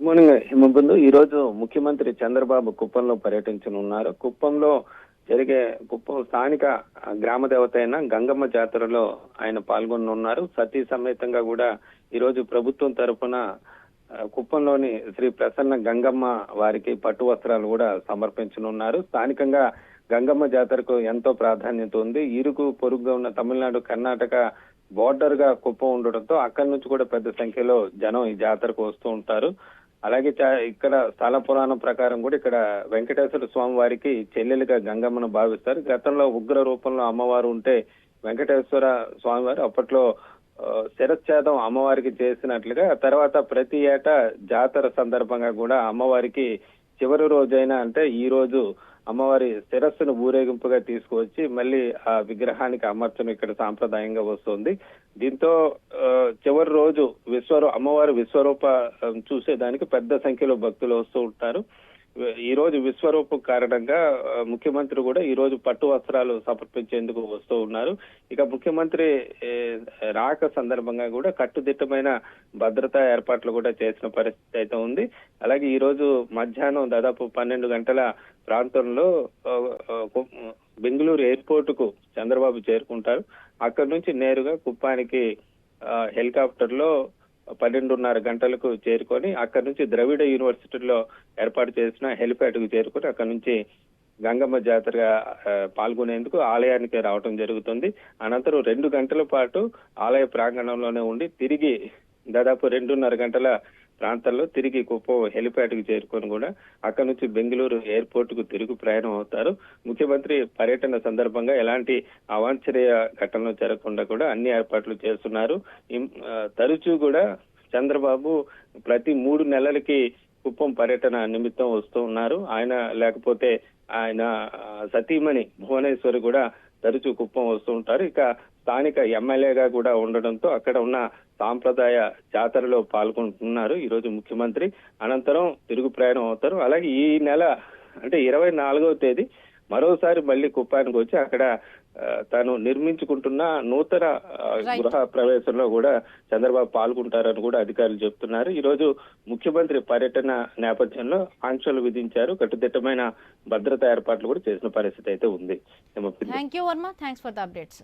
Morning Himabindu. ఈ రోజు ముఖ్యమంత్రి చంద్రబాబు కుప్పంలో పర్యటించనున్నారు. కుప్పంలో జరిగే కుప్పం స్థానిక గ్రామ దేవత అయిన గంగమ్మ జాతరలో ఆయన పాల్గొనున్నారు. సతీ సమేతంగా కూడా ఈ రోజు ప్రభుత్వం తరఫున కుప్పంలోని శ్రీ ప్రసన్న గంగమ్మ వారికి పట్టు వస్త్రాలు కూడా సమర్పించనున్నారు. స్థానికంగా గంగమ్మ జాతరకు ఎంతో ప్రాధాన్యత ఉంది. ఇరుకు పొరుగుగా ఉన్న తమిళనాడు, కర్ణాటక బోర్డర్ గా కుప్పం ఉండడంతో అక్కడి నుంచి కూడా పెద్ద సంఖ్యలో జనం ఈ జాతరకు వస్తూ ఉంటారు. అలాగే ఇక్కడ స్థల పురాణం ప్రకారం కూడా ఇక్కడ వెంకటేశ్వర స్వామి వారికి చెల్లెలుగా గంగమ్మను భావిస్తారు. గతంలో ఉగ్ర రూపంలో అమ్మవారు ఉంటే వెంకటేశ్వర స్వామి వారు అప్పట్లో శిరచ్ఛేదం అమ్మవారికి చేసినట్లుగా, తర్వాత ప్రతి ఏటా జాతర సందర్భంగా కూడా అమ్మవారికి చివరి రోజైన అంటే ఈ రోజు అమ్మవారి శిరస్సును ఊరేగింపుగా తీసుకువచ్చి మళ్ళీ ఆ విగ్రహానికి అమర్చడం ఇక్కడ సాంప్రదాయంగా వస్తుంది. దీంతో చివరి రోజు అమ్మవారి విశ్వరూప చూసేదానికి పెద్ద సంఖ్యలో భక్తులు వస్తూ ఉంటారు. ఈ రోజు విశ్వరూప కారణంగా ముఖ్యమంత్రి కూడా ఈ రోజు పట్టు వస్త్రాలు సమర్పించేందుకు వస్తూ ఉన్నారు. ఇక ముఖ్యమంత్రి రాక సందర్భంగా కూడా కట్టుదిట్టమైన భద్రతా ఏర్పాట్లు కూడా చేసిన పరిస్థితి అయితే ఉంది. అలాగే ఈ రోజు మధ్యాహ్నం దాదాపు 12 గంటల ప్రాంతంలో బెంగళూరు ఎయిర్పోర్ట్ కు చంద్రబాబు చేరుకుంటారు. అక్కడి నుంచి నేరుగా కుప్పానికి హెలికాప్టర్ లో 12:30 గంటలకు చేరుకొని అక్కడి నుంచి ద్రవిడ యూనివర్సిటీలో ఏర్పాటు చేసిన హెలిప్యాడ్ కు చేరుకొని అక్కడి నుంచి గంగమ్మ జాతర పాల్గొనేందుకు ఆలయానికి రావడం జరుగుతుంది. అనంతరం 2 గంటల పాటు ఆలయ ప్రాంగణంలోనే ఉండి తిరిగి దాదాపు 2:30 గంటల ప్రాంతాల్లో తిరిగి కుప్పం హెలిప్యాడ్ కు చేరుకొని కూడా అక్కడి నుంచి బెంగళూరు ఎయిర్పోర్ట్ కు తిరుగు ప్రయాణం అవుతారు. ముఖ్యమంత్రి పర్యటన సందర్భంగా ఎలాంటి అవాంఛనీయ ఘటనలు జరగకుండా కూడా అన్ని ఏర్పాట్లు చేస్తున్నారు. తరచూ కూడా చంద్రబాబు ప్రతి 3 నెలలకి కుప్పం పర్యటన నిమిత్తం వస్తూ ఉన్నారు. ఆయన లేకపోతే ఆయన సతీమణి భువనేశ్వరి కూడా తరచూ కుప్పం వస్తూ ఉంటారు. ఇక స్థానిక ఎమ్మెల్యేగా కూడా ఉండడంతో అక్కడ ఉన్న సాంప్రదాయ జాతరలో పాల్గొంటున్నారు ఈ రోజు ముఖ్యమంత్రి. అనంతరం తిరుగు ప్రయాణం అవుతారు. అలాగే ఈ నెల అంటే 24వ తేదీ మరోసారి మళ్ళీ కుప్పానికి వచ్చి అక్కడ తాను నిర్మించుకుంటున్న నూతన గృహ ప్రవేశంలో కూడా చంద్రబాబు పాల్గొంటారని కూడా అధికారులు చెప్తున్నారు. ఈ రోజు ముఖ్యమంత్రి పర్యటన నేపథ్యంలో ఆంక్షలు విధించారు. కట్టుదిట్టమైన భద్రతా ఏర్పాట్లు కూడా చేసిన పరిస్థితి అయితే ఉంది. Thank you Varma, thanks for the updates.